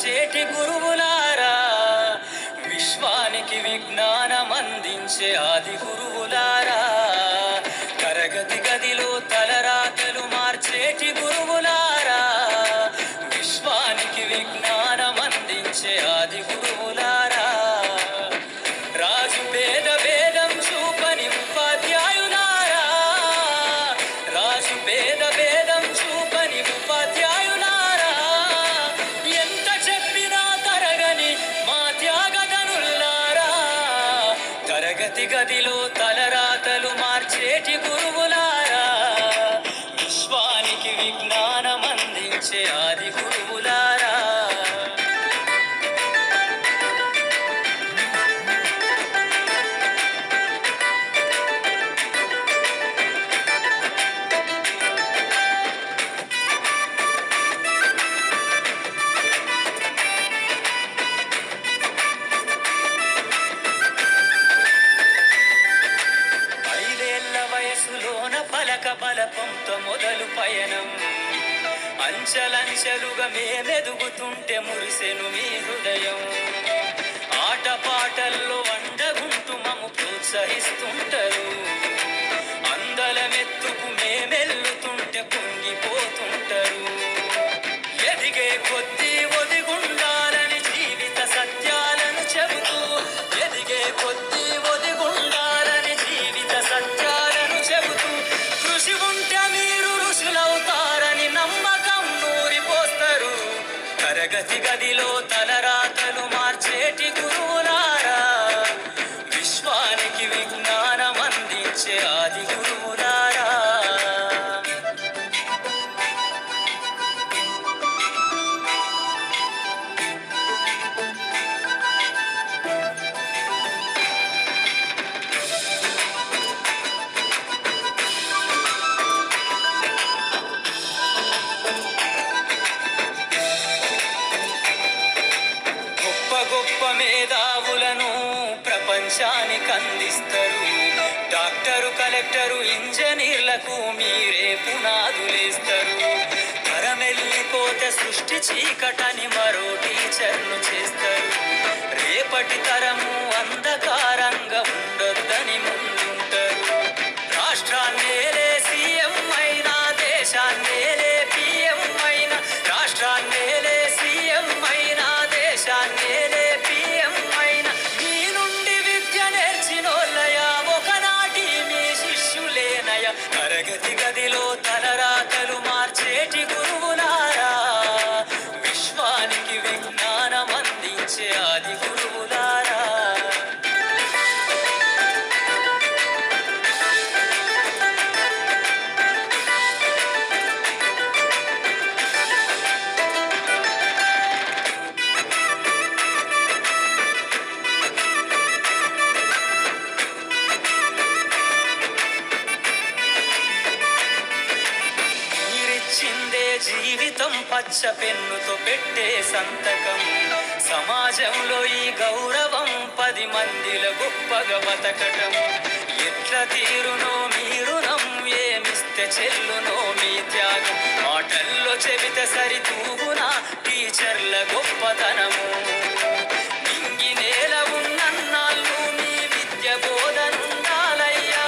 మార్చేటి గురువులారా, విశ్వానికి విజ్ఞానం అందించే ఆది గురువులారా, తరగతి గదిలో తలరాతలు మార్చేటి గురువులారా, విశ్వానికి విజ్ఞానం అందించే ఆది గురువులారా, రాజు పేద భేదం చూపని ఉపాధ్యాయులారా, రాజు పేద భేదం చూపని ఉపాధ్యాయులారా, ఎంత చెప్పినా తరగని మా త్యాగధనులారా, తరగతి గదిలో తలరాతలు మార్చేటి గురువులారా, విశ్వానికి విజ్ఞానం అందించే ఆది గురువులారా. పలక బలపంతో మొదలు పయనం, అంచెలంచెలుగా మేమెదుగుతుంటే మురిసెను మీ హృదయం, ఆటపాటల్లో అండగుంటూ మమ్ము ప్రోత్సహిస్తుంటారు, అందలమెత్తుకు మేమెల్లుతుంటే పొంగిపోతుంటారు, ఎదిగే కొద్దీ ఒదిగుండాలని జీవిత సత్యాలను చెబుతూ, ఎదిగే కొద్దీ ఒదిగుండాలని జీవిత సత్యాలను చెబుతూ, కృషి ఉంటే మీరు ఋషులవుతారని నమ్మకం నూరిపోస్తారు, తరగతి గదిలో తలరాతలు మార్చేటి గురువులారా, విశ్వానికి విజ్ఞానం అందించే ఆది గురువులారా. గొప్ప మేధావులను ప్రపంచానికి అందిస్తారు, డాక్టరు కలెక్టరు ఇంజనీర్లకు మీరే పునాదులేస్తారు, తరమెల్లిపోతే సృష్టి చీకటని మరో టీచర్ను చేస్తారు, రేపటి తరము అంధకారంగా ఉండొద్దని ముందుంటారు, రాష్ట్రాన్నేలే సీఎం అయినా దేశాన్నేలే పిఎం అయినా, రాష్ట్రాన్నేలే సీఎం అయినా దేశాన్నేలే పిఎం అయినా, మీ నుండి విద్య నేర్చినోళ్ళయా ఒకనాటి మీ శిష్యులేనయ, తరగతి గదిలో తలరాతలు మార్చేటి గురువులారా, విశ్వానికి విజ్ఞానం అందించే ఆది గురువులారా. జీవితం పచ్చ పెన్నుతో పెట్టే సంతకం, సమాజంలో ఈ గౌరవం 10 మందిలో గొప్పగా బతకటం, ఎట్ల తీరునో మీ రుణం, ఏమిస్తే చెల్లునో మీ త్యాగం, మాటల్లో చెబితే సరితూగునా టీచర్ల గొప్పతనము, నింగి నేల ఉన్నన్నాళ్ళు మీ విద్య బోధనుండాలయ్యా,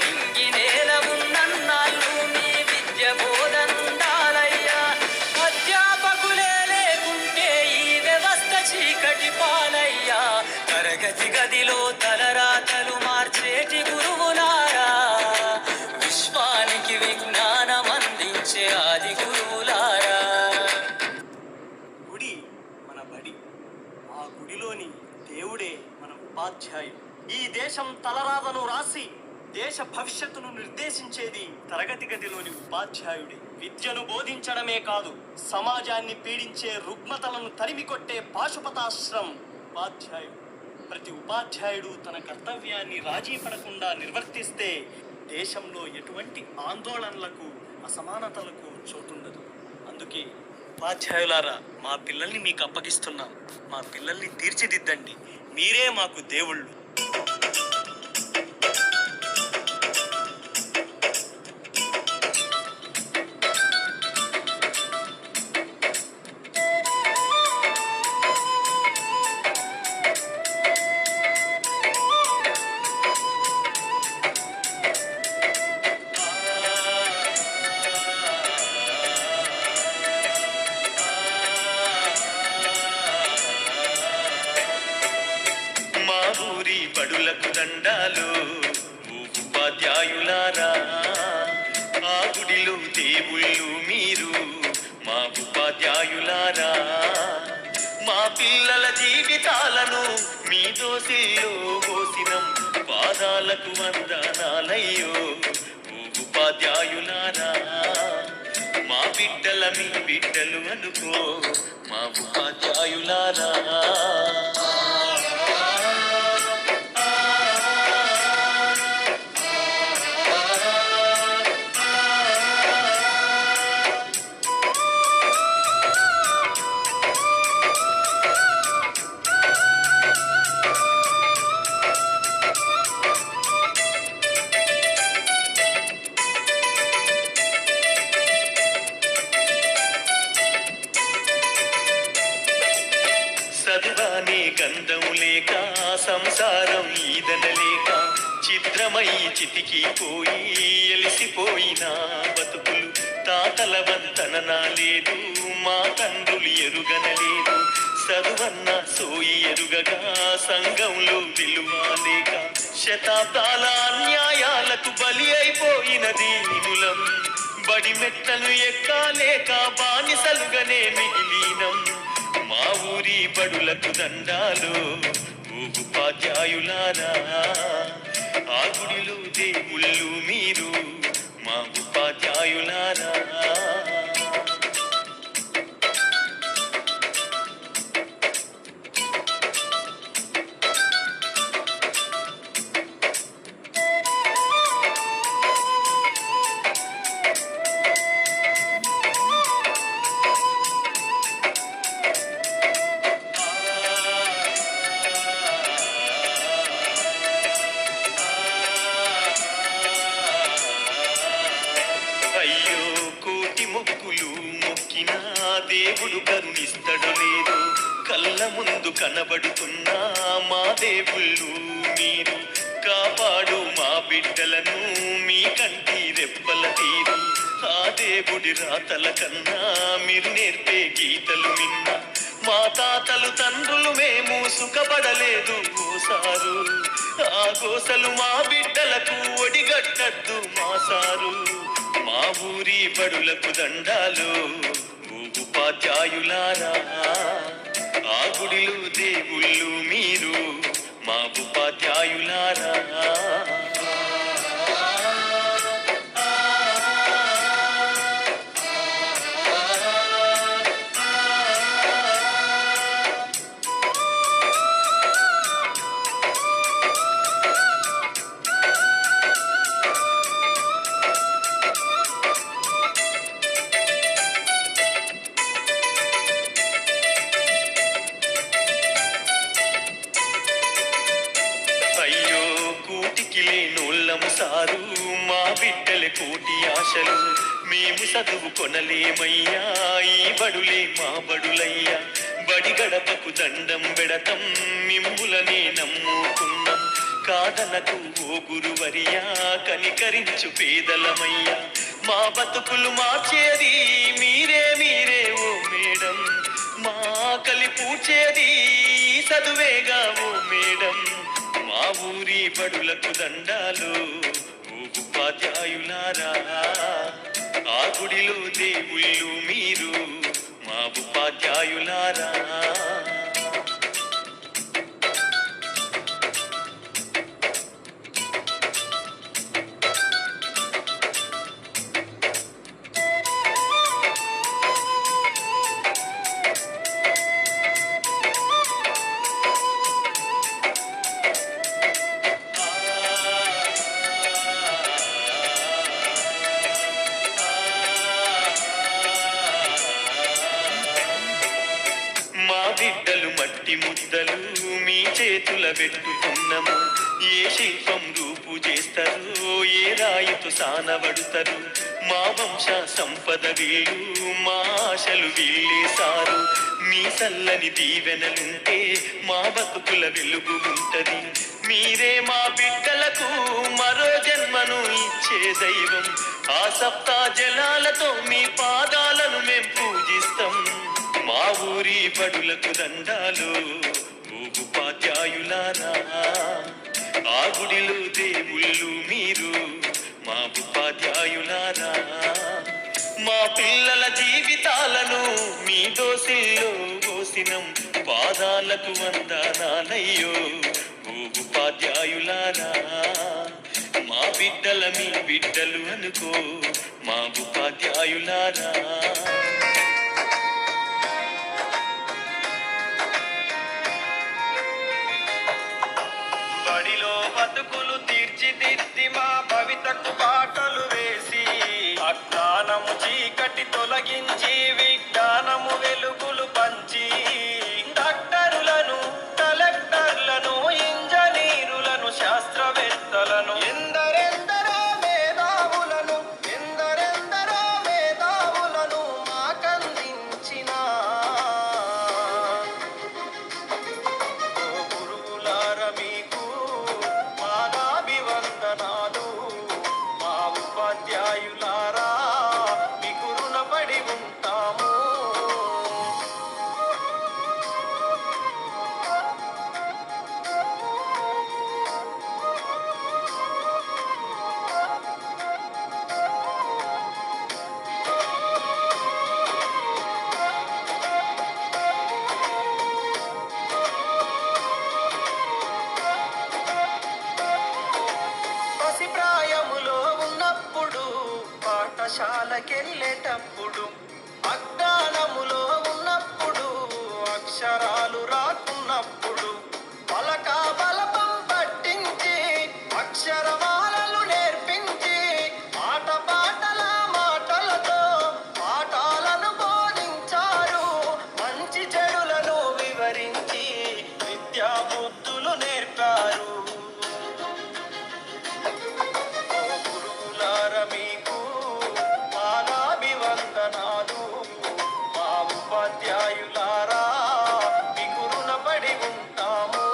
నింగి నేల ఉన్నన్నాళ్ళు మీ విద్య బోధనుండాలయ్యా, అధ్యాపకులే లేకుంటే ఈ వ్యవస్థ చీకటి పాలయ్యా, తరగతి గదిలో తలరాతలు మార్చేటి గురువులారా, విశ్వానికి విజ్ఞానం అందించే ఆది గురువులారా. గుడి మన బడి, ఆ గుడిలోని దేవుడే మన ఉపాధ్యాయుడు, ఈ దేశం తలరాతను రాసి దేశ భవిష్యత్తును నిర్దేశించేది తరగతి గదిలోని ఉపాధ్యాయుడే, విద్యను బోధించడమే కాదు సమాజాన్ని పీడించే రుగ్మతలను తరిమికొట్టే పాశుపతాశ్రం ఉపాధ్యాయుడు, ప్రతి ఉపాధ్యాయుడు తన కర్తవ్యాన్ని రాజీ పడకుండా నిర్వర్తిస్తే దేశంలో ఎటువంటి ఆందోళనలకు అసమానతలకు చోటుండదు. అందుకే ఉపాధ్యాయులారా, మా పిల్లల్ని మీకు అప్పగిస్తున్నాం, మా పిల్లల్ని తీర్చిదిద్దండి, మీరే మాకు దేవుళ్ళు. ఓ ఉపాధ్యాయులారా, ఆ గుడిలో దేవుళ్ళు మీరు, మా ఉపాధ్యాయులారా. మా పిల్లల జీవితాలను మీ దోసిల్లో పోసినం, పాదాలకు వందనాలయ్యో ఓ ఉపాధ్యాయులారా. మా బిడ్డల మీ బిడ్డలు అనుకో మా ఉపాధ్యాయులారా. చదువానే గంధం లేక, సంసారం ఈదనలేక, చిత్రమై చితికిపోయి ఎలిసిపోయిన బతుకులు. తాతల వంతన లేదు, మా తండ్రులు ఎరుగనలేదు. చదువన్న సోయి ఎరుగగా సంఘంలో విలువ లేక, శతాబ్దాల అన్యాయాలకు బలి అయిపోయిన దీనులం. బడి మెట్లను ఎక్కాలేక బానిసలుగానే మిగిలినం. మా ఊరి బడులకు దండాలు ఓ ఉపాధ్యాయులారా. ఆ గుడిలో దేవుళ్ళు మీరు, మా ఉపాధ్యాయులారా. అయ్యో కోటి మొక్కులు మొక్కినా దేవుడు కరుణిస్తడు లేదు. కళ్ళ ముందు కనబడుతున్నా మా దేవుళ్ళు మీరు, కాపాడు మా బిడ్డలను మీ కంటి రెప్పల తీరు. ఆ దేవుడి రాతల కన్నా మీరు నేర్పే గీతలు విన్నా, మా తాతలు తండ్రులు మేము సుఖపడలేదు ఓసారు. ఆ గోసలు మా బిడ్డలకు ఒడిగట్టద్దు మా సారు. మా ఊరి బడులకు దండాలు ఓ ఉపాధ్యాయులారా. ఆ గుడిలో దేవుళ్ళు మీరు, మా ఉపాధ్యాయులారా. అయ్యో కూటికి లేనోళ్ళము సారు, మా బిడ్డల కోటి ఆశలు. మేము చదువు కొనలేమయ్యా, ఈ బడులే మా బడులయ్యా. బడి గడపకు దండం పెడతం, మిమ్ములనే నమ్ముకున్నాం. కాదనకు ఓ గురువరియా, కనికరించు పేదలమయ్యా. మా బతుకులు మార్చేది మీరే మీరే ఓ మేడం, మా కలిపూచేది చదువేగా ఓ మేడం. మా ఊరి బడులకు దండాలు ఓ ఉపాధ్యాయులారా. ఆ గుడిలో దేవుళ్ళు మీరు, మా ఉపాధ్యాయులారా. మా బిడ్డలు మట్టి ముద్దలు మీ చేతుల పెట్టుకున్నాము. ఏ శిల్పం రూపు చేస్తారు, ఏ రాయితో సానబడుతారు. మా వంశ సంపద వీళ్ళు, మా ఆశలు వీళ్ళేసారు. మీ చల్లని దీవెనలుంటే మా బతుకుల వెలుగు ఉంటది. మీరే మా బిడ్డలకు మరో జన్మను ఇచ్చే దైవం. ఆ సప్తా జలాలతో మీ పాదాలను మేం పూజిస్తాం. మా ఊరి బడులకు దండాలు ఓ ఉపాధ్యాయులారా. ఆ గుడిలో పిల్లల జీవితాలను మీ దోసిల్లో పోసినం పాదాలకు వందనాలయ్యో ఓ ఉపాధ్యాయులారా మా బిడ్డల మీ బిడ్డలు అనుకో మా ఉపాధ్యాయులారా బడిలో బతుకులు తీర్చిదిద్ది మా భవితకు బాటలు వేసి అజ్ఞానము చీకటి తొలగించి విజ్ఞానము వెలుగులు పంచి డాక్టరులను కలెక్టర్లను ఇంజనీరులను శాస్త్రవేత్తలను ఎందరెందరో మేధావులను మాకందించిన గురువులార మీకు పాదాభివందనాలు మా ఉపాధ్యాయులారా మీకు రుణపడి ఉంటాము పసిప్రాయములో ఉన్నప్పుడు పాఠశాలకెళ్ళేటప్పుడు అజ్ఞానములో ఉన్నప్పుడు అక్షరాలు రాకున్నప్పుడు పలక బలపం పట్టించి అక్షరమాలలు నేర్పించి పాటల మాటలతో పాఠాలను బోధించారు మంచి చెడులను వివరించి విద్యా బుద్ధులు నేర్పారు గురువులార మీకు పాదాభివందనాలు మా ఉపాధ్యాయులారా మీకు రుణపడి ఉంటాము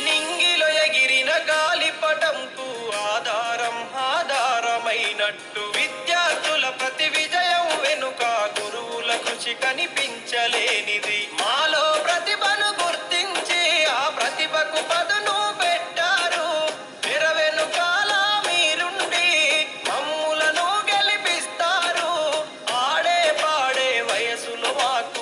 నింగిలో ఎగిరిన గాలిపటంకు ఆధారమైనట్టు విద్యార్థుల ప్రతి విజయం వెనుక గురువుల కృషి కనిపించలేనిది మాలో ప్రతిభను గుర్తించి ఆ ప్రతిభకు పదును పెట్టారు తెర వెనుకాల మీరుండి మమ్ములను గెలిపిస్తారు ఆడే పాడే వయసులో మాకు